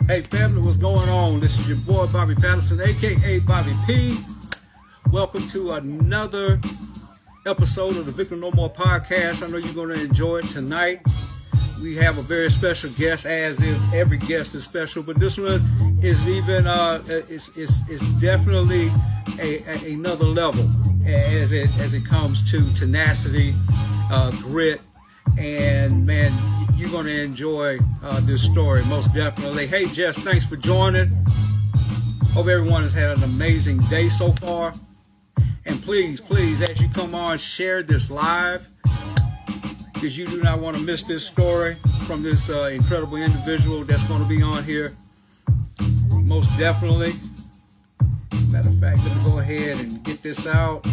Hey family, what's going on? This is your boy Bobby Patterson, aka Bobby P. Welcome to another episode of the Victim No More podcast. I know you're going to enjoy it tonight. We have a very special guest, as if every guest is special, but this one is even it's definitely another level as it comes to tenacity, grit, and man, you're going to enjoy this story most definitely. Hey Jess, thanks for joining. Hope everyone has had an amazing day so far. And please, as you come on, share this live, because you do not want to miss this story from this incredible individual that's going to be on here. Most definitely. Matter of fact, let me go ahead and get this out.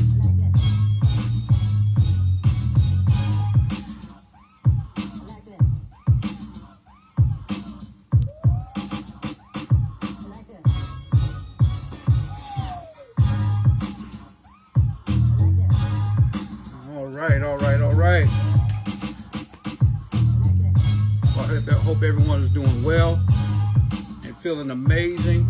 All right. Well, I hope everyone is doing well and feeling amazing.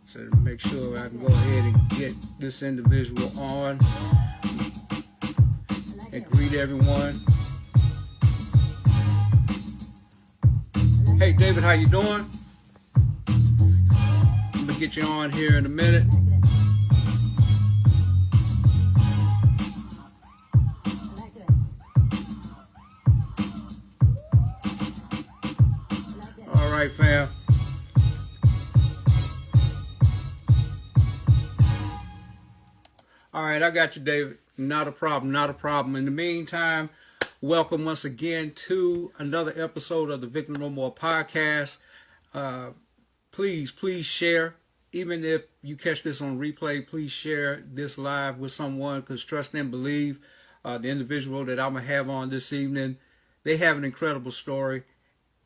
So to make sure I can go ahead and get this individual on and greet everyone. Hey David, how you doing? I'm gonna get you on here in a minute. All right, fam. All right, I got you, David. Not a problem. In the meantime, welcome once again to another episode of the Victim No More podcast. Please share. Even if you catch this on replay, please share this live with someone, because trust and believe, the individual that I'm going to have on this evening, they have an incredible story,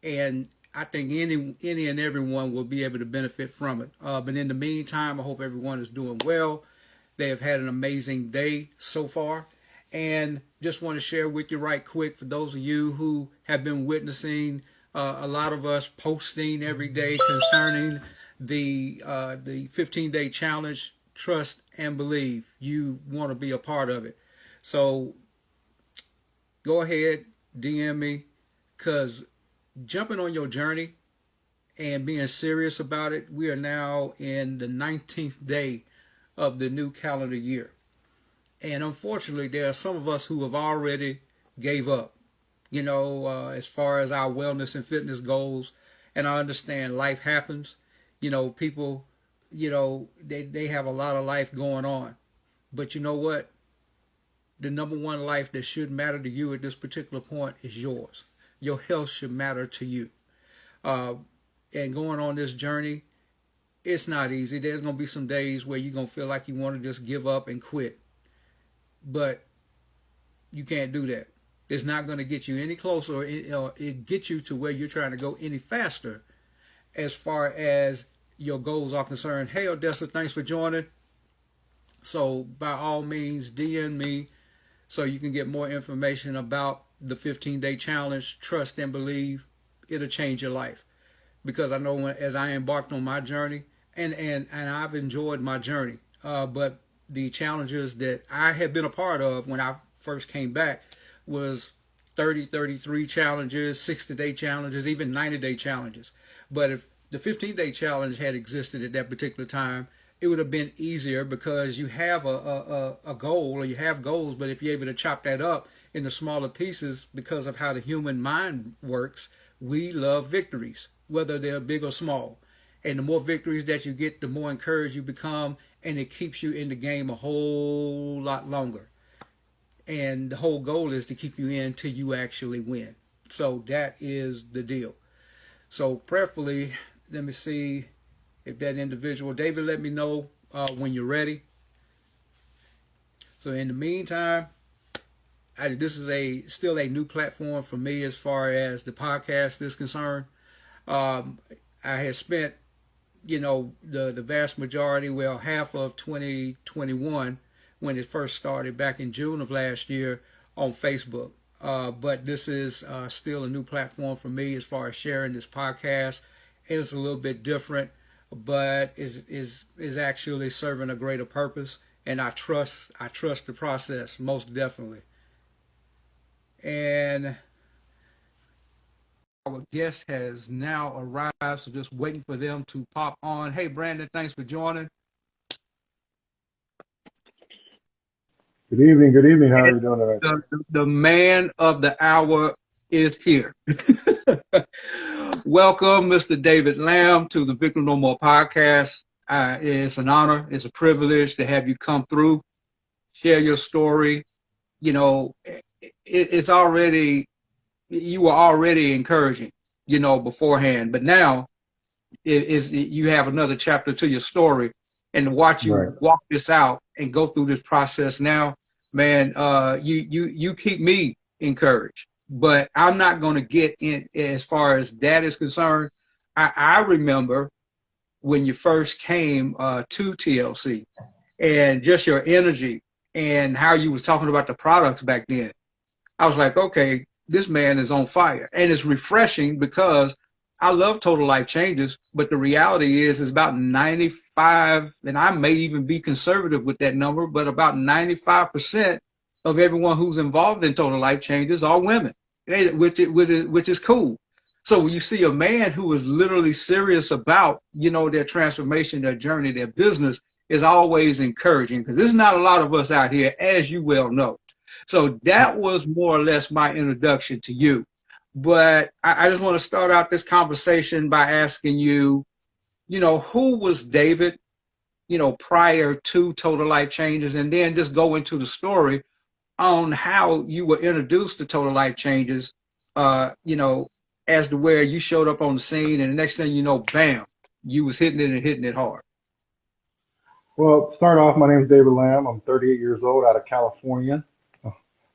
and I think any and everyone will be able to benefit from it. But in the meantime, I hope everyone is doing well. They have had an amazing day so far. And just want to share with you right quick, for those of you who have been witnessing a lot of us posting every day concerning the 15-day challenge, trust and believe. You want to be a part of it. So go ahead, DM me, because jumping on your journey and being serious about it, we are now in the 19th day of the new calendar year. And unfortunately, there are some of us who have already gave up, as far as our wellness and fitness goals. And I understand life happens. People, they have a lot of life going on. But you know what? The number one life that should matter to you at this particular point is yours. Your health should matter to you. And going on this journey, it's not easy. There's going to be some days where you're going to feel like you want to just give up and quit. But you can't do that. It's not going to get you any closer, or it get you to where you're trying to go any faster as far as your goals are concerned. Hey, Odessa, thanks for joining. So by all means, DM me so you can get more information about the 15-day challenge. Trust and believe. It'll change your life. Because I know as I embarked on my journey, and I've enjoyed my journey, but the challenges that I had been a part of when I first came back was 30, 33 challenges, 60-day challenges, even 90-day challenges. But if the 15-day challenge had existed at that particular time, it would have been easier, because you have a goal, or you have goals, but if you're able to chop that up into smaller pieces, because of how the human mind works, we love victories, whether they're big or small. And the more victories that you get, the more encouraged you become, and it keeps you in the game a whole lot longer. And the whole goal is to keep you in till you actually win. So that is the deal. So prayerfully, let me see if that individual, David, let me know when you're ready. So in the meantime, this is still a new platform for me as far as the podcast is concerned. I had spent, the vast majority, half of 2021 when it first started back in June of last year on Facebook. But this is still a new platform for me as far as sharing this podcast. It's a little bit different, but is actually serving a greater purpose, and I trust the process most definitely. And our guest has now arrived, so just waiting for them to pop on. Hey, Brandon, thanks for joining. Good evening. Good evening. How are you doing tonight? The man of the hour is here. Welcome, Mr. David Lamb, to the Victim No More podcast. It's an honor. It's a privilege to have you come through, share your story. You know, it's already, you were already encouraging, beforehand, but now you have another chapter to your story, and to watch you walk this out and go through this process now, man, you keep me encouraged. But I'm not going to get in as far as that is concerned. I remember when you first came to TLC, and just your energy and how you was talking about the products back then. I was like, okay, this man is on fire. And it's refreshing because I love Total Life Changes, but the reality is about 95, and I may even be conservative with that number, but about 95% of everyone who's involved in Total Life Changes are women, which is cool. So when you see a man who is literally serious about, their transformation, their journey, their business, is always encouraging, because there's not a lot of us out here, as you well know. So that was more or less my introduction to you. But I just want to start out this conversation by asking you, who was David, prior to Total Life Changes, and then just go into the story on how you were introduced to Total Life Changes, as to where you showed up on the scene, and the next thing you know, bam, you was hitting it and hitting it hard. Well, to start off, my name is David Lamb. I'm 38 years old, out of California,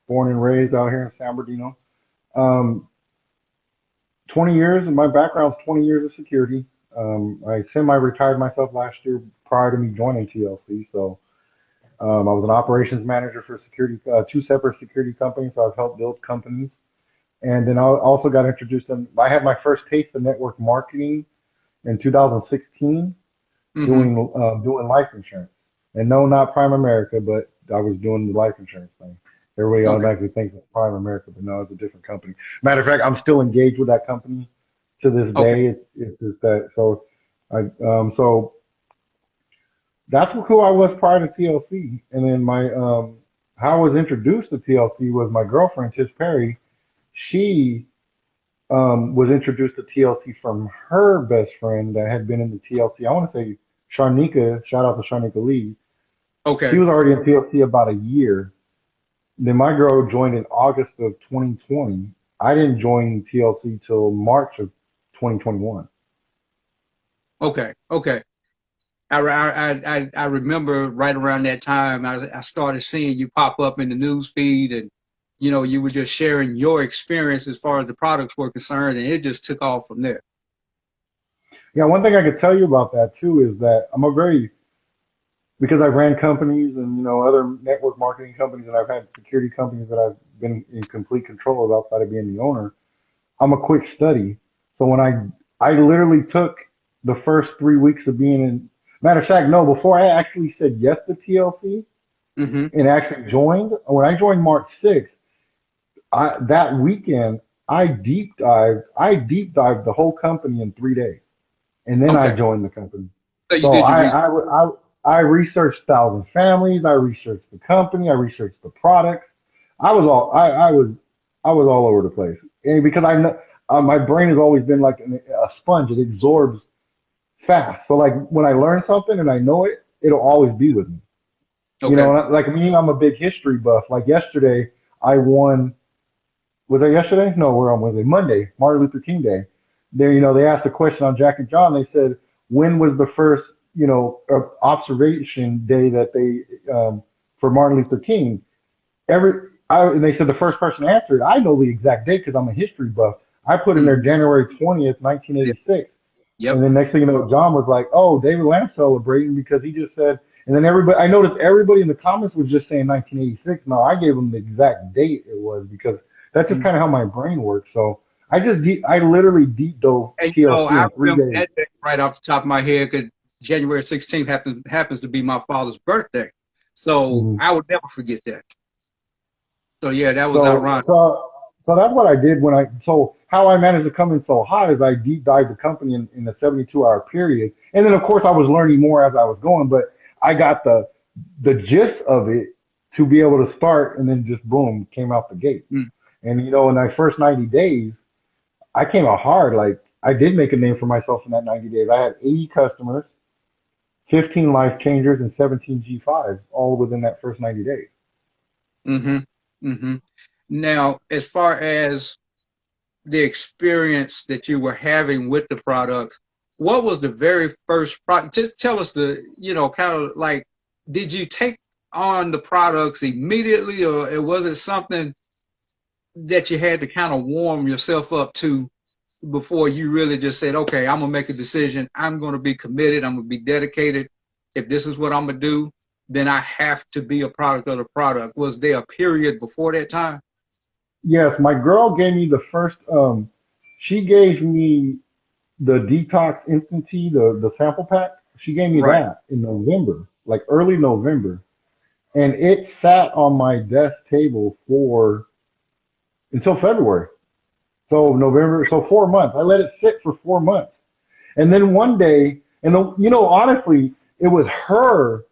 born and raised out here in San Bernardino. 20 years, and my background is 20 years of security. I semi-retired myself last year prior to me joining TLC. So I was an operations manager for security, two separate security companies. So I've helped build companies. And then I also got introduced I had my first taste of network marketing in 2016, doing life insurance. And no, not Prime America, but I was doing the life insurance thing. Everybody automatically thinks it's Prime America, but no, it's a different company. Matter of fact, I'm still engaged with that company to this day. It's just that. So so that's who I was prior to TLC. And then how I was introduced to TLC was my girlfriend, Tish Perry. She was introduced to TLC from her best friend that had been in the TLC. I want to say Sharnika, shout out to Sharnika Lee. Okay. She was already in TLC about a year. Then my girl joined in August of 2020. I didn't join TLC till March of 2021. Okay. I remember right around that time, I started seeing you pop up in the news feed, and you were just sharing your experience as far as the products were concerned, and it just took off from there. Yeah, one thing I could tell you about that too is that because I ran companies and other network marketing companies, and I've had security companies that I've been in complete control of outside of being the owner. I'm a quick study, so when I literally took the first 3 weeks of being in. Matter of fact, no, before I actually said yes to TLC and actually joined, when I joined March 6th, that weekend I deep dived the whole company in 3 days, and then I joined the company. So I researched 1,000 families. I researched the company. I researched the products. I was all over the place, and because I know my brain has always been like a sponge. It absorbs fast. So like when I learn something and I know it, it'll always be with me. Okay. Like me, I'm a big history buff. Like yesterday, I won. Was that yesterday? No, we're on Wednesday. Monday, Martin Luther King Day. They asked a question on Jack and John. They said, when was the first, observation day that they for Martin Luther King? And they said the first person answered. I know the exact date because I'm a history buff. I put in there January 20th, 1986. Yep. And then next thing you know, John was like, "Oh, David Lamb celebrating because he just said." And then I noticed everybody in the comments was just saying 1986. No, I gave them the exact date it was because that's just Mm. kind of how my brain works. So I literally deep dove And TLC I in three remember days. that day right off the top of my head because January 16th happens to be my father's birthday. So Mhm. I would never forget that. So yeah, that was So, ironic. so, so that's what I did so how I managed to come in so hot is I deep dived the company in a 72-hour period. And then of course I was learning more as I was going, but I got the gist of it to be able to start and then just boom, came out the gate. Mm. And in that first 90 days, I came out hard. Like I did make a name for myself in that 90 days. I had 80 customers, 15 life changers, and 17 G5s all within that first 90 days. Mm-hmm. Mm-hmm. Now, as far as the experience that you were having with the products, what was the very first product? Just tell us kind of like, did you take on the products immediately, or was it something that you had to kind of warm yourself up to before you really just said, okay, I'm gonna make a decision. I'm gonna be committed. I'm gonna be dedicated. If this is what I'm gonna do, then I have to be a product of the product. Was there a period before that time? Yes, my girl gave me the first. She gave me the Detox Instant Tea, the sample pack. She gave me Right. that in November, like early November, and it sat on my desk table for until February. So November, so 4 months. I let it sit for 4 months, and then one day, and honestly, it was her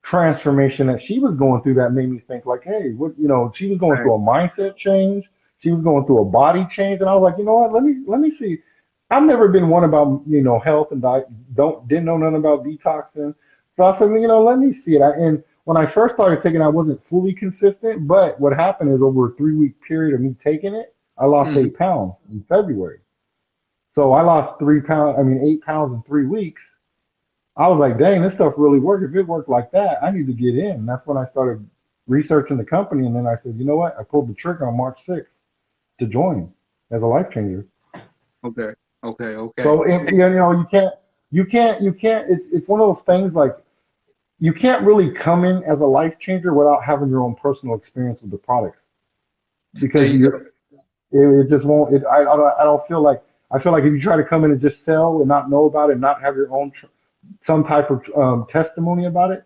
transformation that she was going through that made me think like, hey, she was going Right. through a mindset change. She was going through a body change. And I was like, you know what? Let me see. I've never been one about, health and diet. Didn't know nothing about detoxing. So I said, let me see it. And when I first started taking it, I wasn't fully consistent, but what happened is over a 3 week period of me taking it, I lost Mhm. 8 pounds in February. So I lost 3 pounds, 8 pounds in 3 weeks. I was like, dang, this stuff really worked. If it worked like that, I need to get in. And that's when I started researching the company. And then I said, you know what? I pulled the trigger on March 6th to join as a life changer. Okay. Okay. Okay. So, it's one of those things like you can't really come in as a life changer without having your own personal experience with the products There because you go. it just won't, I don't feel like, I feel like if you try to come in and just sell and not know about it, not have your own, some type of testimony about it,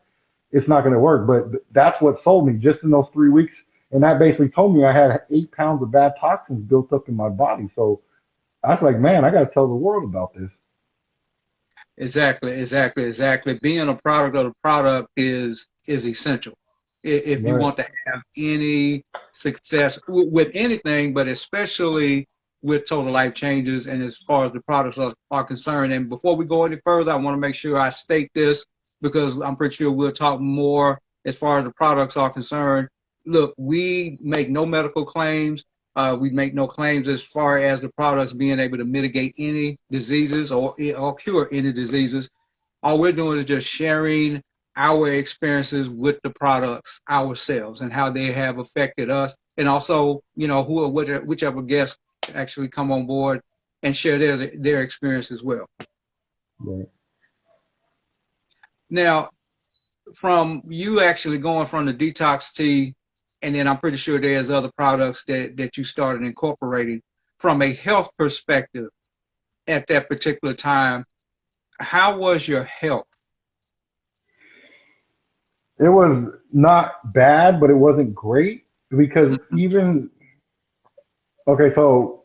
it's not going to work. But that's what sold me just in those 3 weeks. And that basically told me I had 8 pounds of bad toxins built up in my body. So I was like, man, I got to tell the world about this. Exactly. Exactly. Exactly. Being a product of the product is essential if you Right. want to have any success with anything, but especially with total life changes and as far as the products are concerned. And before we go any further, I want to make sure I state this because I'm pretty sure we'll talk more as far as the products are concerned. Look, we make no medical claims. We make no claims as far as the products being able to mitigate any diseases or cure any diseases. All we're doing is just sharing our experiences with the products ourselves and how they have affected us. And also, whichever guests actually come on board and share their experience as well. Right. Now, from you actually going from the detox tea, and then I'm pretty sure there's other products that you started incorporating from a health perspective at that particular time. How was your health? It was not bad, but it wasn't great because okay, so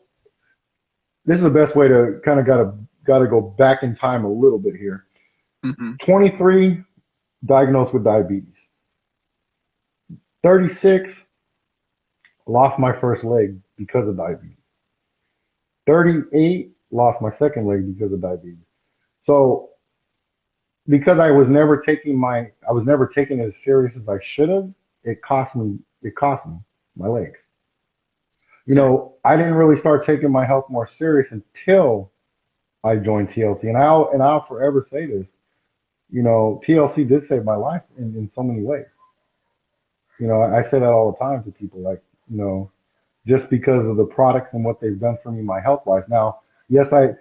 this is the best way to kind of gotta go back in time a little bit here. Mm-hmm. 23, diagnosed with diabetes. 36, lost my first leg because of diabetes. 38, lost my second leg because of diabetes. So because I was never taking it as serious as I should have, it cost me my legs. Okay. I didn't really start taking my health more serious until I joined TLC. And I'll forever say this, TLC did save my life in so many ways. I say that all the time to people, like, you know, just because of the products and what they've done for me, my health life. Now, yes, I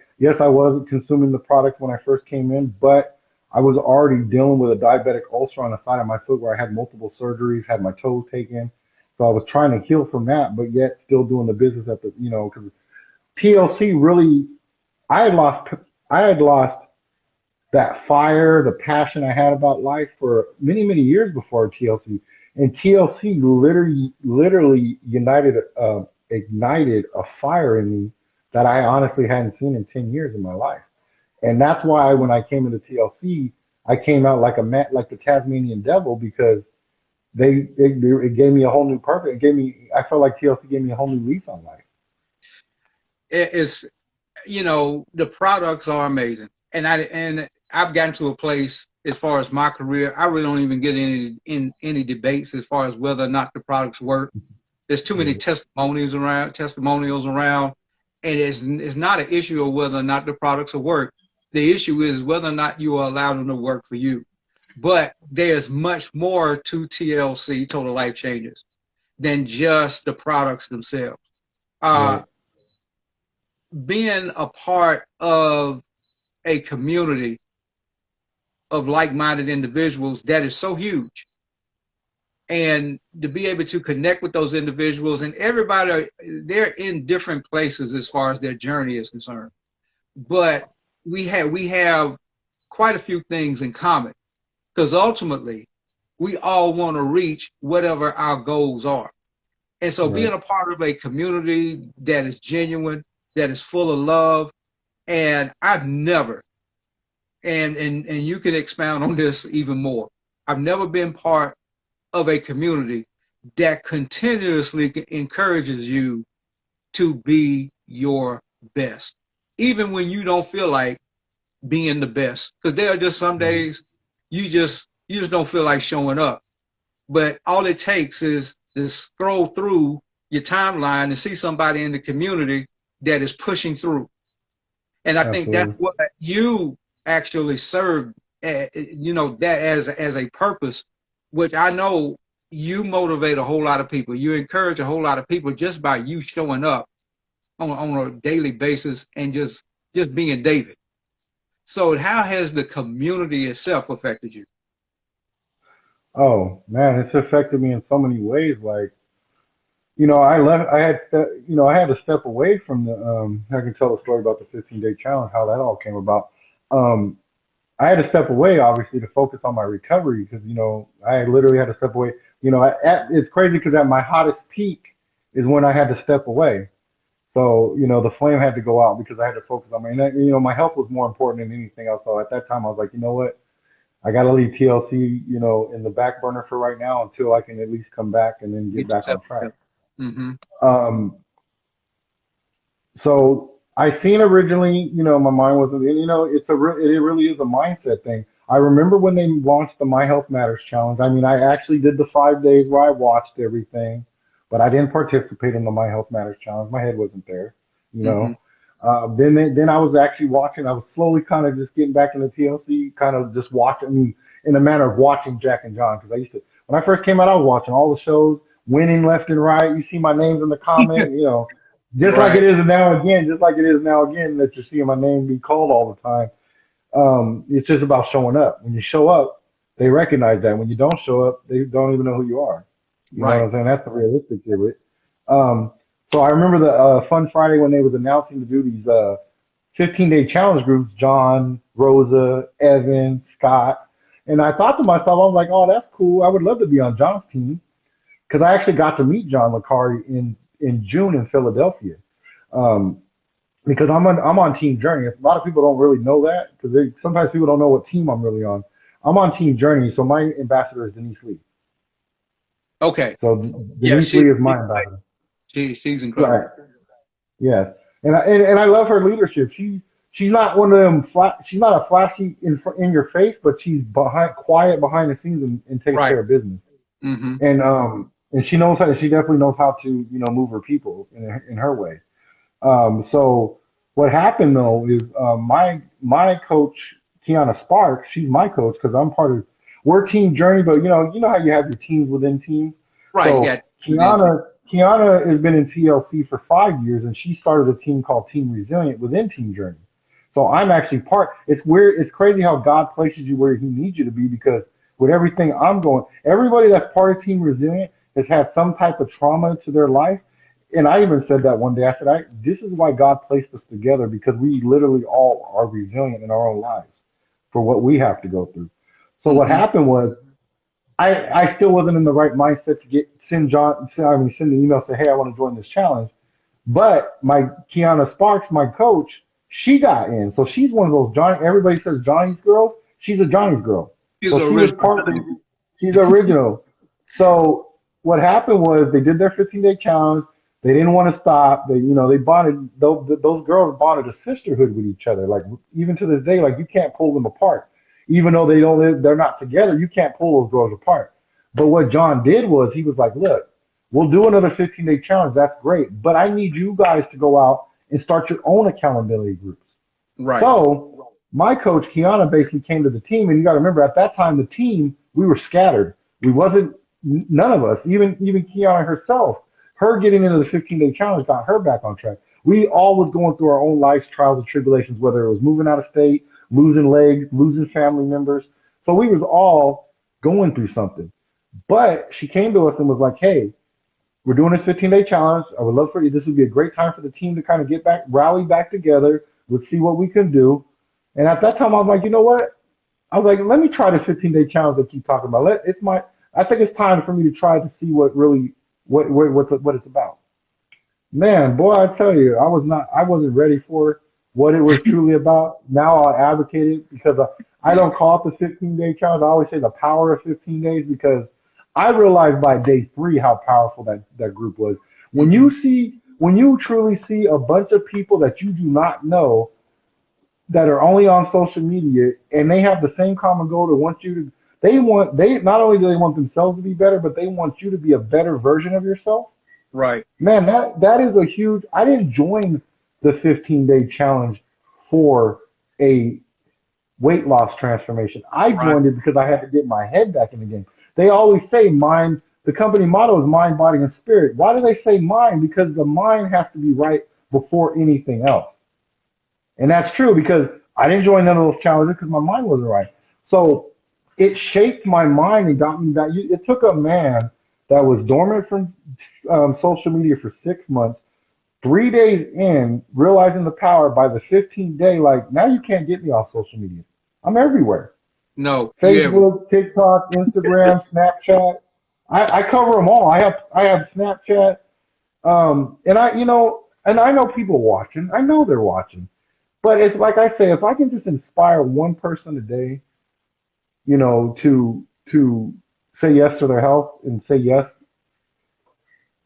wasn't consuming the product when I first came in, but I was already dealing with a diabetic ulcer on the side of my foot where I had multiple surgeries, had my toes taken. So I was trying to heal from that, but yet still doing the business at the, because TLC really, I had lost, I had lost that fire, the passion I had about life for many, many years before TLC. And TLC literally ignited a fire in me that I honestly hadn't seen in 10 years of my life. And that's why when I came into TLC, I came out like like the Tasmanian devil because it gave me a whole new purpose. I felt like TLC gave me a whole new lease on life. It's, the products are amazing. And I've gotten to a place as far as my career, I really don't even get any debates as far as whether or not the products work. There's too many testimonials around, and it's not an issue of whether or not the products will work. The issue is whether or not you are allowed them to work for you. But there's much more to TLC, Total Life Changes, than just the products themselves. Uh, Right. Being a part of a community of like-minded individuals, that is so huge. And to be able to connect with those individuals, and everybody, they're in different places as far as their journey is concerned. But we have quite a few things in common, because ultimately we all want to reach whatever our goals are. And so Right. being a part of a community that is genuine, that is full of love, and I've never, and you can expound on this even more. I've never been part of a community that continuously encourages you to be your best, even when you don't feel like being the best. Because there are just some Mhm. days you just don't feel like showing up. But all it takes is to scroll through your timeline and see somebody in the community that is pushing through. And I think that's Absolutely. what you actually serve, that as a purpose, which I know you motivate a whole lot of people. You encourage a whole lot of people just by you showing up on a daily basis and just being David. So how has the community itself affected you? Oh man, it's affected me in so many ways. Like, I had to step away from I can tell the story about the 15-day challenge, how that all came about. Um, I had to step away, obviously, to focus on my recovery because, I literally had to step away. It's crazy because at my hottest peak is when I had to step away. So, the flame had to go out because I had to focus on my health was more important than anything else. So at that time, I was like, you know what? I got to leave TLC, in the back burner for right now until I can at least come back and then get Get back yourself on track. together. Mm-hmm. Um, so I seen originally, my mind wasn't, it really is a mindset thing. I remember when they launched the My Health Matters challenge. I mean, I actually did the 5 days where I watched everything, but I didn't participate in the My Health Matters challenge. My head wasn't there, you Mm-hmm. know. Then I was actually watching. I was slowly kind of just getting back into TLC, kind of just watching. I mean, in a manner of watching Jack and John, because I used to when I first came out, I was watching all the shows, winning left and right. You see my names in the comment, Right. just like it is now again that you're seeing my name be called all the time. It's just about showing up. When you show up, they recognize that. When you don't show up, they don't even know who you are. You know what Right. I'm saying? That's the realistic of it. Um, so I remember the Fun Friday when they was announcing to do these 15-day challenge groups. John, Rosa, Evan, Scott, and I thought to myself, I was like, oh, that's cool. I would love to be on John's team because I actually got to meet John Licari in June in Philadelphia. Um, because I'm on Team Journey. A lot of people don't really know that because sometimes people don't know what team I'm really on. I'm on Team Journey, so my ambassador is Denise Lee. Okay. So Yeah, Denise Lee is my ambassador. she's incredible. Right. Yes. And I love her leadership. She's not one of them flat. She's not a flashy in your face, but she's quiet behind the scenes and takes Right. care of business. Mm-hmm. And she definitely knows how to move her people in her way. So what happened though is my coach Kiana Sparks, she's my coach because I'm part of we're Team Journey, but how you have your teams within teams. Right. You So got within. Kiana has been in TLC for 5 years, and she started a team called Team Resilient within Team Journey. So I'm actually part. It's weird. It's crazy how God places you where He needs you to be because with everything I'm going, everybody that's part of Team Resilient has had some type of trauma to their life. And I even said that one day. I said, this is why God placed us together because we literally all are resilient in our own lives for what we have to go through. So what Mm-hmm. happened was I still wasn't in the right mindset to send the email say, hey, I want to join this challenge. But my Kiana Sparks, my coach, she got in. So she's one of those Johnny. Everybody says Johnny's girl. She's a Johnny's girl. He's So she was original. part of. She's original. So what happened was they did their 15-day challenge. They didn't want to stop. They bonded. Those girls bonded a sisterhood with each other. Like even to this day, like you can't pull them apart. Even though they're not together. You can't pull those girls apart. But what John did was he was like, look, we'll do another 15-day challenge. That's great. But I need you guys to go out and start your own accountability groups. Right. So my coach, Kiana, basically came to the team. And you got to remember, at that time, the team, we were scattered. We wasn't, none of us, even Kiana herself, her getting into the 15-day challenge got her back on track. We all was going through our own life's trials and tribulations, whether it was moving out of state, losing legs, losing family members. So we was all going through something. But she came to us and was like, hey, we're doing this 15-day challenge. I would love for you. This would be a great time for the team to kind of get back, rally back together. Let's see what we can do. And at that time, I was like, you know what? I was like, let me try this 15-day challenge they keep talking about. I think it's time for me to try to see what it's about. Man, boy, I tell you, I wasn't ready for what it was truly about. Now I'll advocate it because I don't call it the 15-day challenge. I always say the power of 15 days because I realized by day 3 how powerful that group was. Mm-hmm. When you truly see a bunch of people that you do not know that are only on social media and they have the same common goal to want you to, they not only do they want themselves to be better, but they want you to be a better version of yourself. Right. Man, that is a huge. I didn't join the 15-day challenge for a weight loss transformation. I Right. joined it because I had to get my head back in the game. They always say mind. The company motto is mind, body, and spirit. Why do they say mind? Because the mind has to be right before anything else. And that's true because I didn't join none of those challenges because my mind wasn't right. So it shaped my mind and got me back. It took a man that was dormant from social media for 6 months, 3 days in, realizing the power by the 15th day, like now you can't get me off social media. I'm everywhere. No. Yeah. Facebook, TikTok, Instagram, Snapchat. I cover them all. I have Snapchat. And I know people watching. I know they're watching. But it's like I say, if I can just inspire one person a day, to say yes to their health and say yes,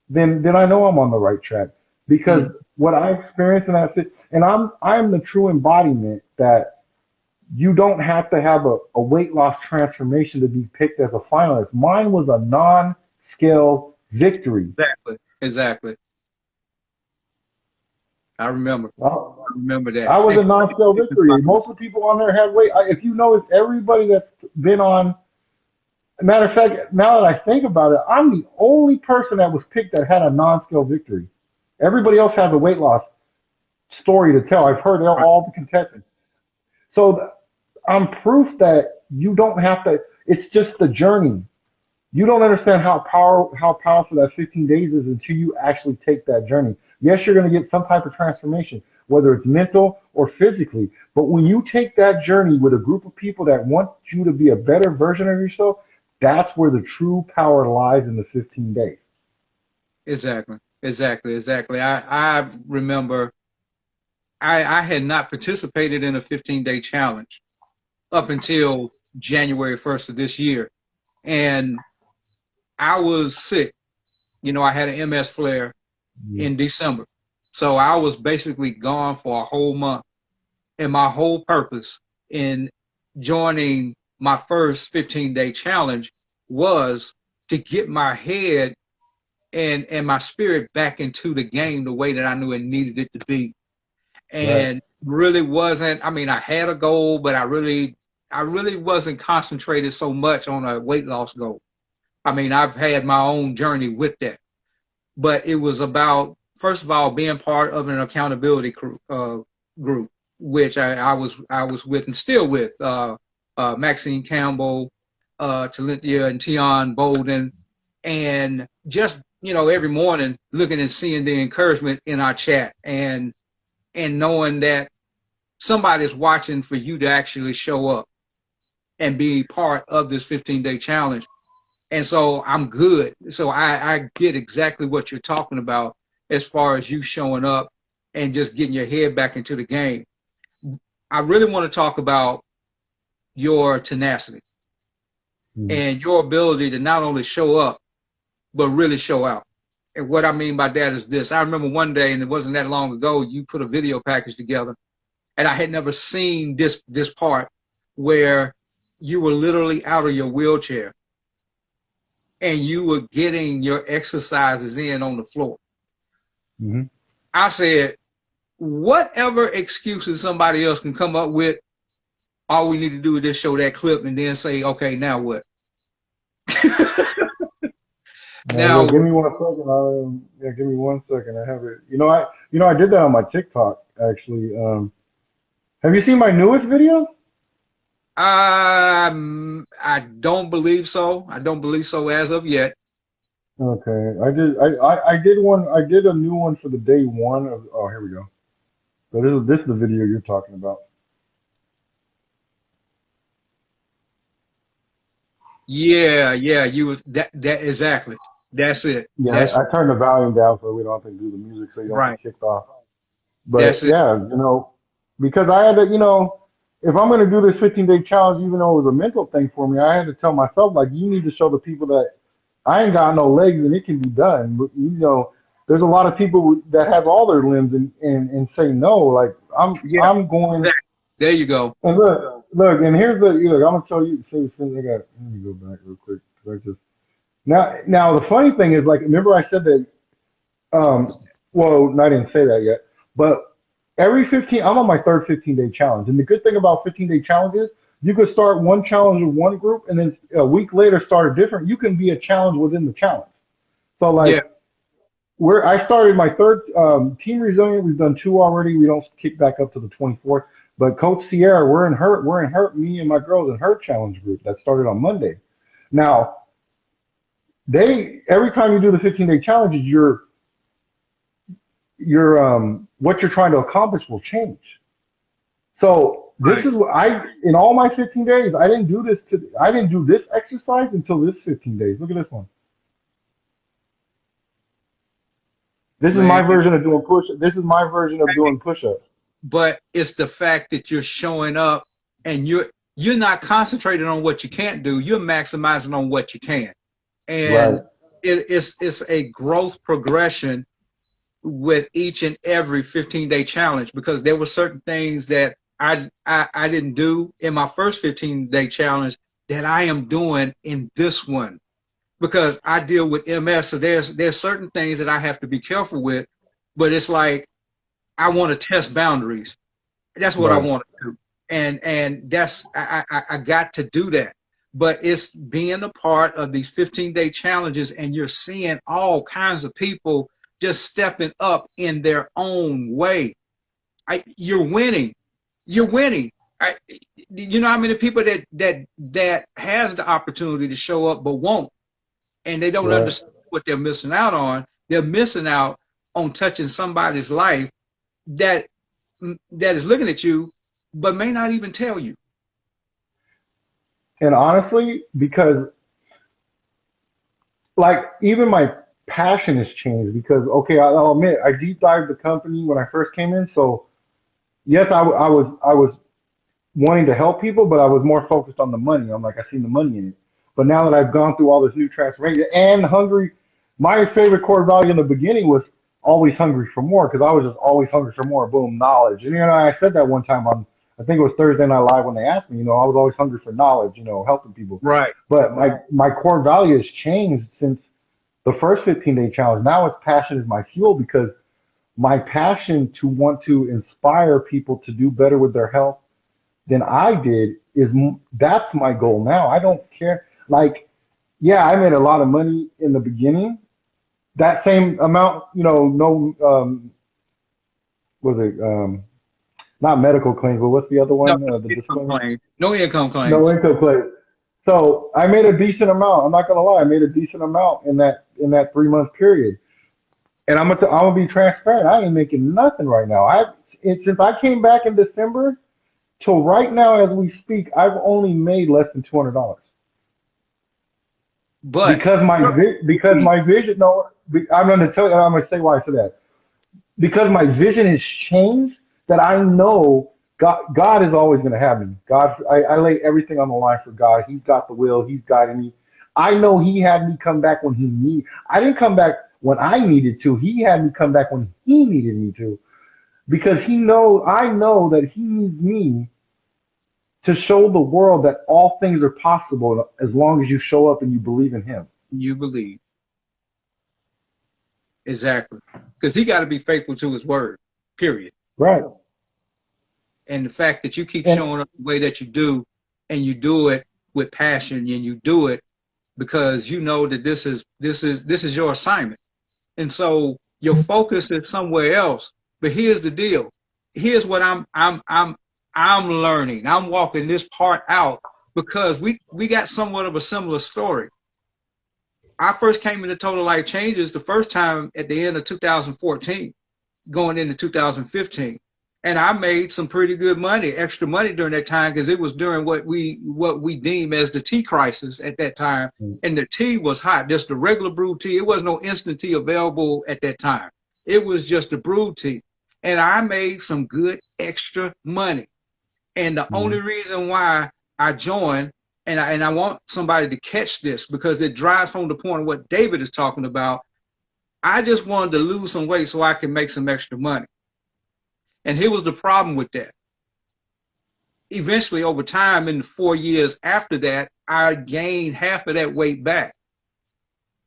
then I know I'm on the right track. Because Mm. what I experienced in that and I'm the true embodiment that you don't have to have a weight loss transformation to be picked as a finalist. Mine was a non-scale victory. Exactly. Exactly. I remember. Uh, I remember that. I was Thank a non-scale victory. Most of the people on there had weight. If you notice, everybody that's been on. Matter of fact, now that I think about it, I'm the only person that was picked that had a non-scale victory. Everybody else has a weight loss story to tell. I've heard you. all the contestants. So I'm proof that you don't have to. It's just the journey. You don't understand how powerful that 15 days is until you actually take that journey. Yes, you're going to get some type of transformation, whether it's mental or physically. But when you take that journey with a group of people that want you to be a better version of yourself, that's where the true power lies in the 15 days. Exactly. Exactly. Exactly. I remember I had not participated in a 15-day challenge up until January 1st of this year. And I was sick. I had an MS flare Yeah. in December. So I was basically gone for a whole month. And my whole purpose in joining my first 15-day challenge was to get my head and my spirit back into the game the way that I knew it needed it to be. Right. And really wasn't, I mean, I had a goal, but I really wasn't concentrated so much on a weight loss goal. I mean, I've had my own journey with that, but it was about, first of all, being part of an accountability group. which I was with and still with Maxine Campbell, Talentia and Tion Bolden, and just every morning looking and seeing the encouragement in our chat and knowing that somebody's watching for you to actually show up and be part of this 15-day challenge. And so I'm good. So I get exactly what you're talking about as far as you showing up and just getting your head back into the game. I really want to talk about your tenacity and your ability to not only show up, but really show out. And what I mean by that is this. I remember one day, and it wasn't that long ago, you put a video package together, and I had never seen this part where you were literally out of your wheelchair and you were getting your exercises in on the floor. Mm-hmm. I said, whatever excuses somebody else can come up with, all we need to do is just show that clip and then say, okay, now what? Now, give me 1 second. Give me 1 second. I have it. I did that on my TikTok actually. Have you seen my newest video? I don't believe so. I don't believe so as of yet. Okay, I did one. I did a new one for the day one of. Oh, here we go. So this is the video you're talking about. Yeah, you was that exactly. That's it. Yeah, I turned the volume down so we don't have to do the music so you don't Right. get kicked off. But That's it. yeah, because I had to, if I'm going to do this 15-day challenge, even though it was a mental thing for me, I had to tell myself, like, you need to show the people that I ain't got no legs and it can be done. But, there's a lot of people that have all their limbs and say no. Like, I'm going. Exactly. There you go. And look, and here's I'm going to tell you. Let me go back real quick. 'Cause now the funny thing is, like, remember I said that, well, I didn't say that yet, but I'm on my third 15-day challenge. And the good thing about 15-day challenges, you could start one challenge with one group and then a week later start a different. You can be a challenge within the challenge. So like, I started my third Team Resilient. We've done 2 already. We don't kick back up to the 24th. But Coach Sierra, we're in her, me and my girls in her challenge group that started on Monday. Now, every time you do the 15-day challenges, what you're trying to accomplish will change. So this is in all my 15 days, I didn't do this exercise until this 15 days. Look at this one. This is my version of doing push-ups. This is my version of doing push-ups. But it's the fact that you're showing up and you're not concentrating on what you can't do. You're maximizing on what you can. And it's a growth progression with each and every 15-day challenge, because there were certain things that I didn't do in my first 15-day challenge that I am doing in this one, because I deal with MS. So there's certain things that I have to be careful with, but it's like, I want to test boundaries. That's what I want to do. And that's, I got to do that. But it's being a part of these 15-day challenges, and you're seeing all kinds of people just stepping up in their own way. You're winning. You're winning. You know how many people that has the opportunity to show up but won't, and they don't understand what they're missing out on. They're missing out on touching somebody's life that is looking at you, but may not even tell you. And honestly, because like even my passion has changed, because okay, I'll admit I deep dived the company when I first came in. So yes, I was wanting to help people, but I was more focused on the money. I'm like, I seen the money in it. But now that I've gone through all this new transformation and hungry, my favorite core value in the beginning was always hungry for more, because I was just always hungry for more. Boom, knowledge. And I said that one time on, I think it was Thursday Night Live, when they asked me, I was always hungry for knowledge, helping people. Right. But my core value has changed since the first 15-day challenge. Now it's passion is my fuel, because my passion to want to inspire people to do better with their health than I did that's my goal now. I don't care. Like, yeah, I made a lot of money in the beginning. That same amount, the not medical claims, but what's the other No, one? no The income disclaimer? claims. No income No claims. income claims. So I made a decent amount. I'm not gonna lie, I made a decent amount in that 3 month period. And I'm gonna be transparent. I ain't making nothing right now. Since I came back in December till right now as we speak, I've only made less than $200 But because my vision. No, I'm gonna tell you. I'm gonna say why I said that. Because my vision has changed. That I know God is always gonna have me. I lay everything on the line for God. He's got the will. He's guiding me. I know He had me come back when He need. I didn't come back when I needed to. He had me come back when He needed me to. Because I know that He needs me to show the world that all things are possible as long as you show up and you believe in Him. you believe. Exactly. Because he got to be faithful to his word, period. Right. And the fact that you keep And showing up the way that you do, and you do it with passion, and you do it because you know that this is your assignment. And so your focus is somewhere else. But here's the deal. Here's what I'm learning. I'm walking this part out because we got somewhat of a similar story. I first came into Total Life Changes the first time at the end of 2014, going into 2015. And I made some pretty good money, extra money during that time because it was during what we deem as the tea crisis at that time. And the tea was hot, just the regular brewed tea. It wasn't no instant tea available at that time. It was just the brewed tea. And I made some good extra money. And the only reason why I joined, and I want somebody to catch this because it drives home the point of what David is talking about. I just wanted to lose some weight so I can make some extra money. And here was the problem with that. Eventually, over time, in the 4 years after that, I gained half of that weight back.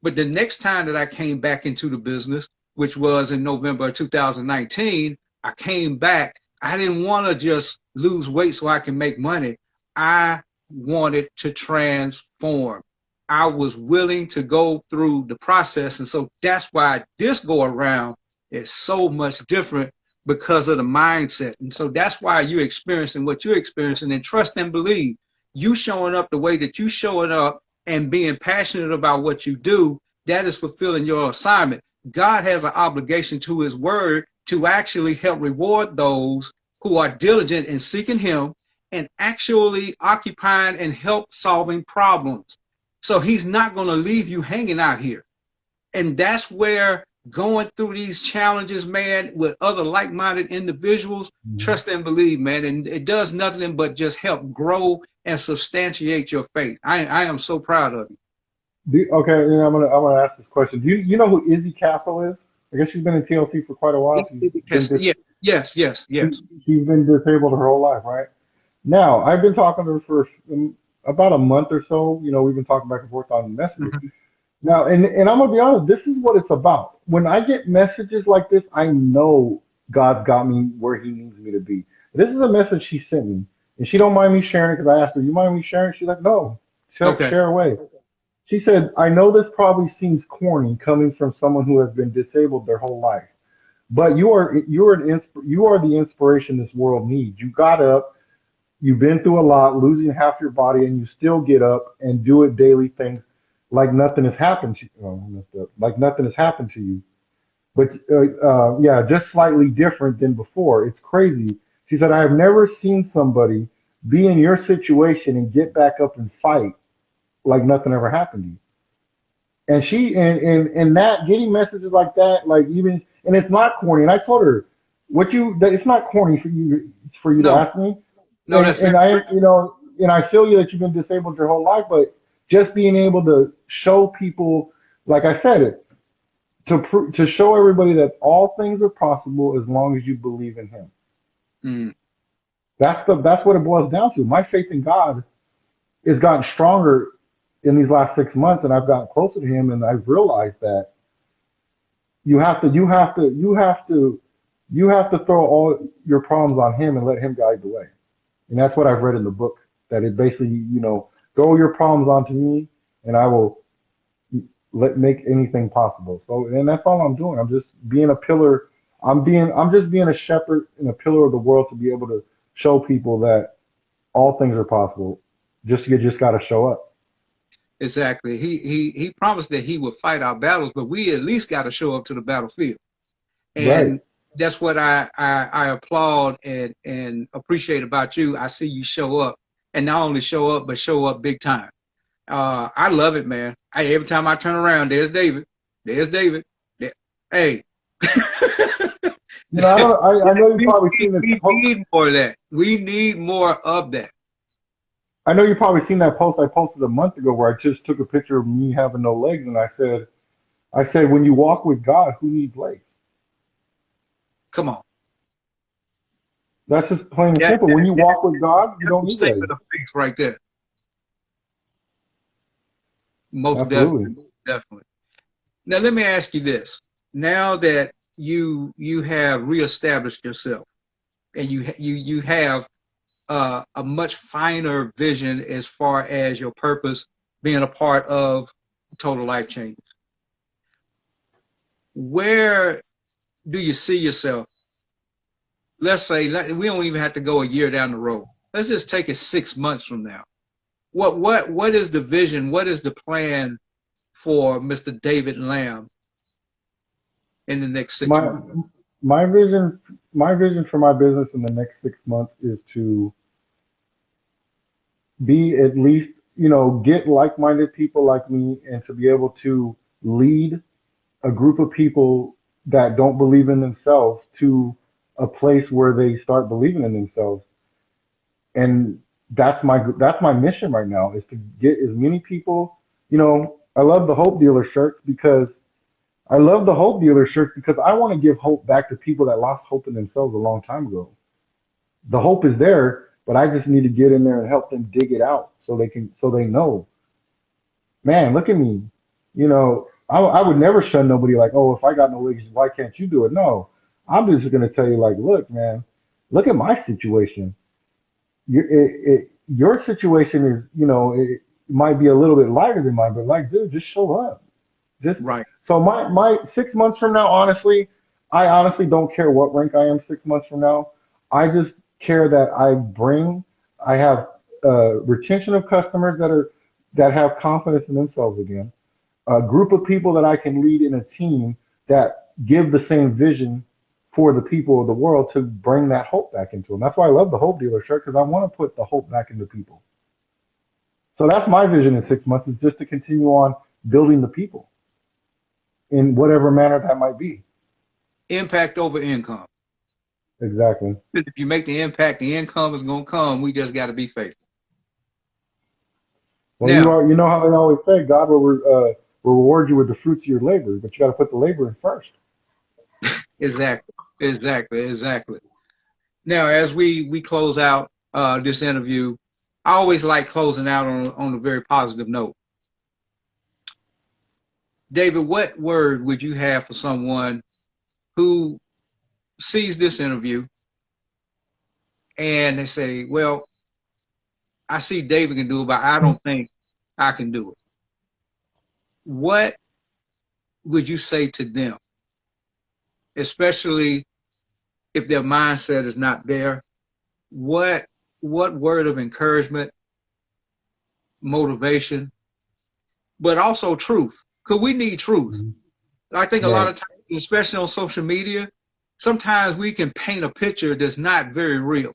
But the next time that I came back into the business, which was in November of 2019, I came back. I didn't want to just lose weight so I can make money. I wanted to transform. I was willing to go through the process. And so that's why this go around is so much different because of the mindset. And so that's why you're experiencing what you're experiencing, and trust and believe you showing up the way that you showing up and being passionate about what you do, that is fulfilling your assignment. God has an obligation to his word to actually help reward those who are diligent in seeking him and actually occupying and help solving problems. So he's not going to leave you hanging out here. And that's where going through these challenges, man, with other like-minded individuals, trust and believe, man. And it does nothing but just help grow and substantiate your faith. I am so proud of you. Okay, and I'm gonna ask this question. Do you know who Izzy Castle is? I guess she's been in TLC for quite a while. Yeah, yes. She's been disabled her whole life, right? Now, I've been talking to her for about a month or so. We've been talking back and forth on messages. Mhm. Now, and I'm gonna be honest, this is what it's about. When I get messages like this, I know God's got me where He needs me to be. This is a message she sent me, and she don't mind me sharing because I asked her, "You mind me sharing?" She's like, "No, Okay. share away." She said, "I know this probably seems corny coming from someone who has been disabled their whole life, but you are the inspiration this world needs. You got up, you've been through a lot, losing half your body, and you still get up and do it daily things like nothing has happened to you, like nothing has happened to you. But yeah, just slightly different than before. It's crazy." She said, "I have never seen somebody be in your situation and get back up and fight like nothing ever happened to you." And and that getting messages like that, like even, and it's not corny. And I told her, that it's not corny for you to No, ask me. no, that's fair. And I feel you that you've been disabled your whole life, but just being able to show people, like I said it, to show everybody that all things are possible as long as you believe in Him. Mm. That's what it boils down to. My faith in God has gotten stronger in these last 6 months, and I've gotten closer to Him, and I've realized that you have to throw all your problems on Him and let Him guide the way. And that's what I've read in the book. That it basically, throw your problems onto me, and I will make anything possible. So, and that's all I'm doing. I'm just being a pillar. I'm just being a shepherd and a pillar of the world to be able to show people that all things are possible. Just you just got to show up. Exactly. He promised that he would fight our battles, but we at least got to show up to the battlefield. Right. And that's what I applaud and appreciate about you. I see you show up, and not only show up, but show up big time. I love it, man. Every time I turn around, there's David. There's David. Hey. You know, I know you've probably seen this. We need more of that. We need more of that. I know you've probably seen that post I posted a month ago where I just took a picture of me having no legs, and I said, when you walk with God, who needs legs? Come on. That's just plain and simple. When you walk with God, you don't need Statement legs. of faith right there. Most Absolutely. definitely. Definitely. Now let me ask you this. Now that you have reestablished yourself and you have a much finer vision as far as your purpose being a part of Total Life Changes, where do you see yourself? Let's say we don't even have to go a year down the road. Let's just take it 6 months from now. What is the vision? What is the plan for Mr. David Lamb in the next 6 months? My vision for my business in the next 6 months is to be at least, get like-minded people like me and to be able to lead a group of people that don't believe in themselves to a place where they start believing in themselves. And that's my mission right now is to get as many people, I love the Hope Dealer shirts because I love the Hope Dealer shirts because I want to give hope back to people that lost hope in themselves a long time ago. The hope is there, but I just need to get in there and help them dig it out so they know, man, look at me. I would never shun nobody like, oh, if I got no legs, why can't you do it? No, I'm just going to tell you like, look, man, look at my situation. Your situation is, it might be a little bit lighter than mine, but like, dude, just show up. Just Right. so my 6 months from now, honestly, I honestly don't care what rank I am 6 months from now. I just care that I have retention of customers that have confidence in themselves again. A group of people that I can lead in a team that give the same vision for the people of the world to bring that hope back into them. That's why I love the Hope Dealer shirt because I want to put the hope back into people. So that's my vision in 6 months is just to continue on building the people in whatever manner that might be. Impact over income. Exactly. If you make the impact, the income is going to come. We just got to be faithful. Well, Now, you know how they always say God will reward you with the fruits of your labor, but you got to put the labor in first. exactly. Now, as we close out this interview, I always like closing out on a very positive note. David, what word would you have for someone who sees this interview and they say, well, I see David can do it, but I don't think I can do it. What would you say to them, especially if their mindset is not there? What word of encouragement, motivation, but also truth? Because we need truth. I think a lot Right. of times, especially on social media, sometimes we can paint a picture that's not very real.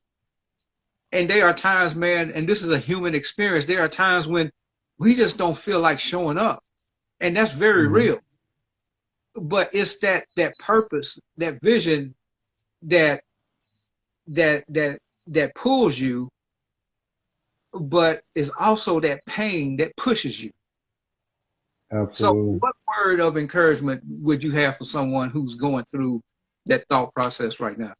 And there are times, man, and this is a human experience, there are times when we just don't feel like showing up. And that's very Mhm. real. But it's that purpose, that vision that that pulls you, but it's also that pain that pushes you. So Absolutely. what word of encouragement would you have for someone who's going through that thought process right now?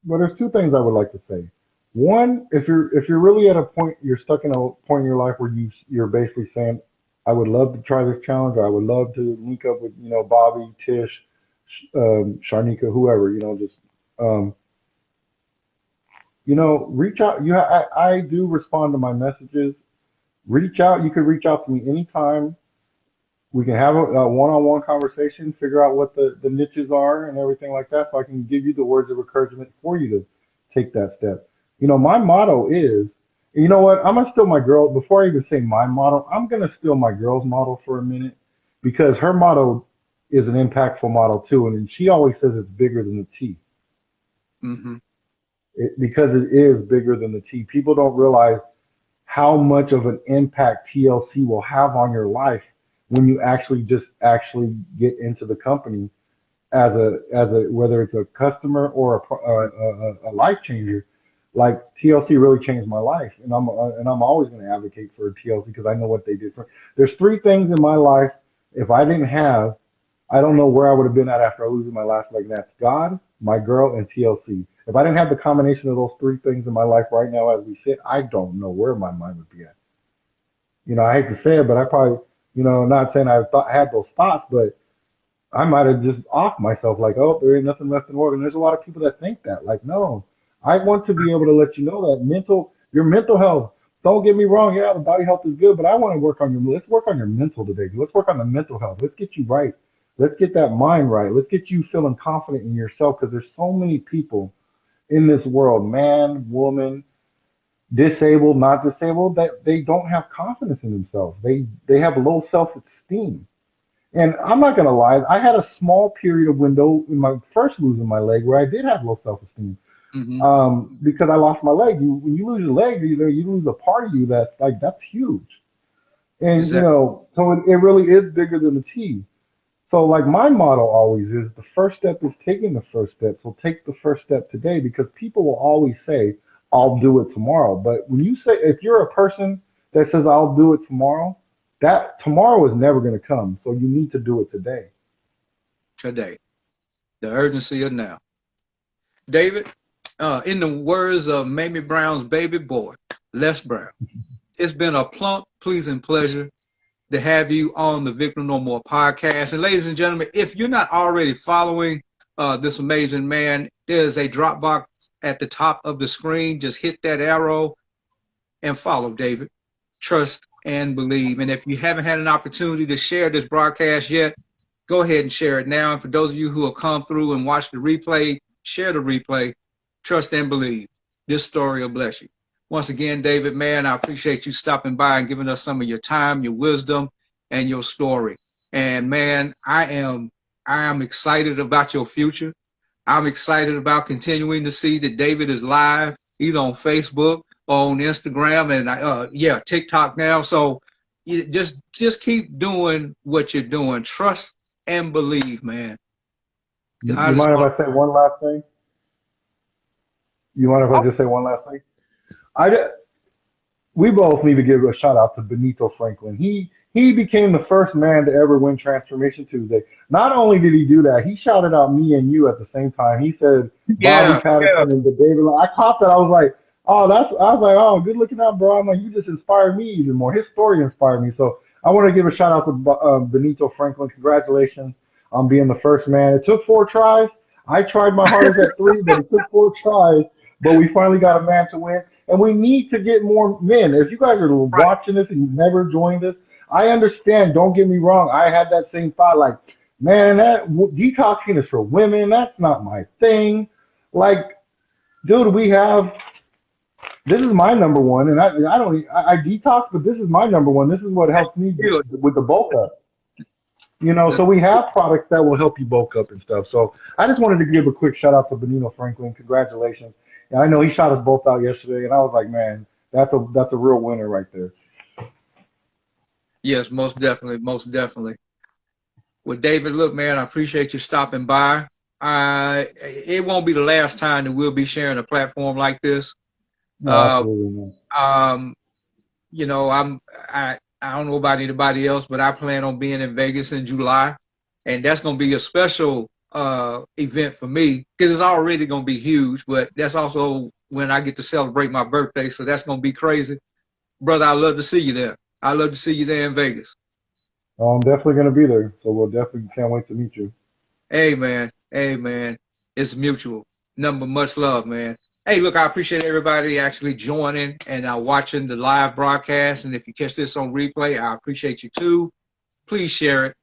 Well, there's two things I would like to say. One, if you're really at a point, you're stuck in a point in your life where you're basically saying, I would love to try this challenge, or I would love to link up with Bobby, Tish, Sharnika, whoever, just um, reach out. I do respond to my messages. Reach out. You could reach out to me anytime. We can have a one-on-one conversation, figure out what the niches are and everything like that, so I can give you the words of encouragement for you to take that step. You know, my motto is, you know what? I'm gonna steal my girl. Before I even say my motto, I'm gonna steal my girl's motto for a minute because her motto is an impactful motto too, and she always says it's bigger than the T. Mm-hmm. Because it is bigger than the T. People don't realize how much of an impact TLC will have on your life when you actually get into the company as a whether it's a customer or a life changer. Like TLC really changed my life, and I'm always going to advocate for TLC because I know what they did for. There's three things in my life. If I didn't have, I don't know where I would have been at after losing my last leg. And that's God, my girl, and TLC. If I didn't have the combination of those three things in my life right now as we sit, I don't know where my mind would be at. You know, I hate to say it, but I probably, not saying had those thoughts, but I might have just offed myself like, oh, there ain't nothing left in the world. And there's a lot of people that think that. Like, no, I want to be able to let you know that your mental health. Don't get me wrong. Yeah, the body health is good, but I want to work on let's work on your mental today. Let's work on the mental health. Let's get you right. Let's get that mind right. Let's get you feeling confident in yourself because there's so many people in this world, man, woman, disabled, not disabled, that they don't have confidence in themselves. They have low self-esteem. And I'm not gonna lie, I had a small period of window in my first losing my leg where I did have low self-esteem. Mm-hmm. Because I lost my leg. When you lose your leg, you lose a part of you that's huge. And Exactly. so it really is bigger than the T. So like my motto always is the first step is taking the first step. So take the first step today because people will always say, I'll do it tomorrow. But when you say, if you're a person that says, I'll do it tomorrow, that tomorrow is never going to come. So you need to do it today. Today, the urgency of now. David, in the words of Mamie Brown's baby boy, Les Brown, it's been a plump, pleasing pleasure to have you on the Victor No More podcast. And ladies and gentlemen, if you're not already following this amazing man, there's a drop box at the top of the screen. Just hit that arrow and follow David. Trust and believe. And if you haven't had an opportunity to share this broadcast yet, go ahead and share it now. And for those of you who have come through and watched the replay, share the replay. Trust and believe. This story will bless you. Once again, David, man, I appreciate you stopping by and giving us some of your time, your wisdom, and your story. And man, I am excited about your future. I'm excited about continuing to see that David is live, either on Facebook or on Instagram and TikTok now. So you just keep doing what you're doing. Trust and believe, man. You mind if I say one last thing? You mind if I just say one last thing? I, we both need to give a shout out to Benito Franklin. He became the first man to ever win Transformation Tuesday. Not only did he do that, he shouted out me and you at the same time. He said Bobby Patterson and the David. I caught that. I was like, oh, good looking out, bro. I'm like, you just inspired me even more. His story inspired me. So I want to give a shout out to Benito Franklin. Congratulations on being the first man. It took 4 tries. I tried my hardest at 3, but it took 4 tries. But we finally got a man to win. And we need to get more men. If you guys are watching this and you've never joined us, I understand. Don't get me wrong. I had that same thought like, man, that detoxing is for women. That's not my thing. Like, dude, this is my number one. And I detox, but this is my number one. This is what helps me with the bulk up. So we have products that will help you bulk up and stuff. So I just wanted to give a quick shout out to Benito Franklin. Congratulations. And I know he shot us both out yesterday, and I was like, man, that's a real winner right there. Yes, most definitely, most definitely. Well, David, look, man, I appreciate you stopping by. It won't be the last time that we'll be sharing a platform like this. No, absolutely not. I don't know about anybody else, but I plan on being in Vegas in July, and that's going to be a special event for me because it's already going to be huge, but that's also when I get to celebrate my birthday, so that's going to be crazy. Brother, I'd love to see you there. I'd love to see you there in Vegas. I'm definitely going to be there, so we'll definitely can't wait to meet you. Hey, man. It's mutual. Much love, man. Hey, look, I appreciate everybody actually joining and watching the live broadcast, and if you catch this on replay, I appreciate you too. Please share it.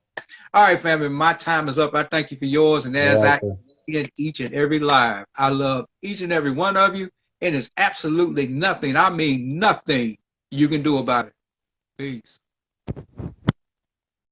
All right, family, my time is up. I thank you for yours, and All as right, I sir. in each and every live, I love each and every one of you, and there's absolutely nothing, I mean nothing, you can do about it. Peace.